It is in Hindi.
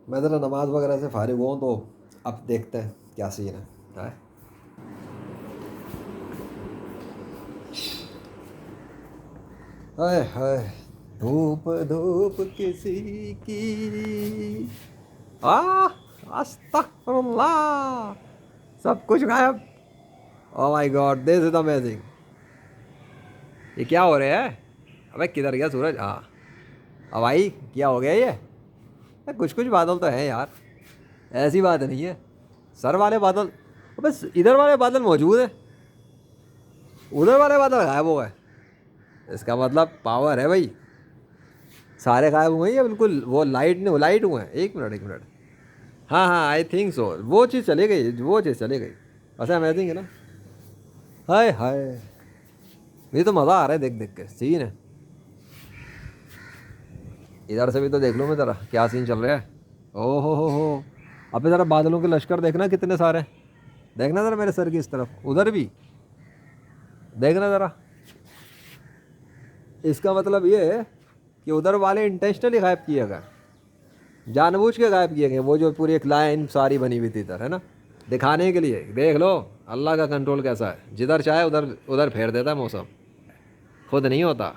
मैं ज़रा नमाज वगैरह से फारिग हुआ हूँ तो अब देखते हैं क्या सीन है। हाय हाय, धूप धूप किसी की। आ अस्तगफुरुल्लाह, सब कुछ गायब। Oh my God, this is amazing. ये क्या हो रहा है? अबे किधर गया सूरज? हाँ। अब भाई क्या हो गया ये? कुछ कुछ बादल तो हैं यार, ऐसी बात नहीं है। सर वाले बादल, बस इधर वाले बादल मौजूद है, उधर वाले बादल गायब हो गए। इसका मतलब पावर है भाई। सारे गायब हुए हैं या बिल्कुल वो लाइट ने लाइट हुए हैं? एक मिनट एक मिनट। हाँ हाँ, आई थिंक सो, वो चीज़ चली गई, वो चीज़ चली गई। ऐसा अमेजिंग है ना। हाय हाय, ये तो मज़ा आ रहा है देख देख के, सीन है। इधर से भी तो देख लो मैं ज़रा क्या सीन चल रहा है। ओहो हो। अबे ज़रा बादलों के लश्कर देखना कितने सारे हैं। देखना ज़रा मेरे सर की इस तरफ, उधर भी देखना ज़रा। इसका मतलब ये है कि उधर वाले इंटेंशनली गायब किए गए, जानबूझ के गायब किए गए। वो जो पूरी एक लाइन सारी बनी हुई थी इधर, है ना, दिखाने के लिए। देख लो अल्लाह का कंट्रोल कैसा है, जिधर चाहे उधर उधर फेर देता है मौसम, खुद नहीं होता।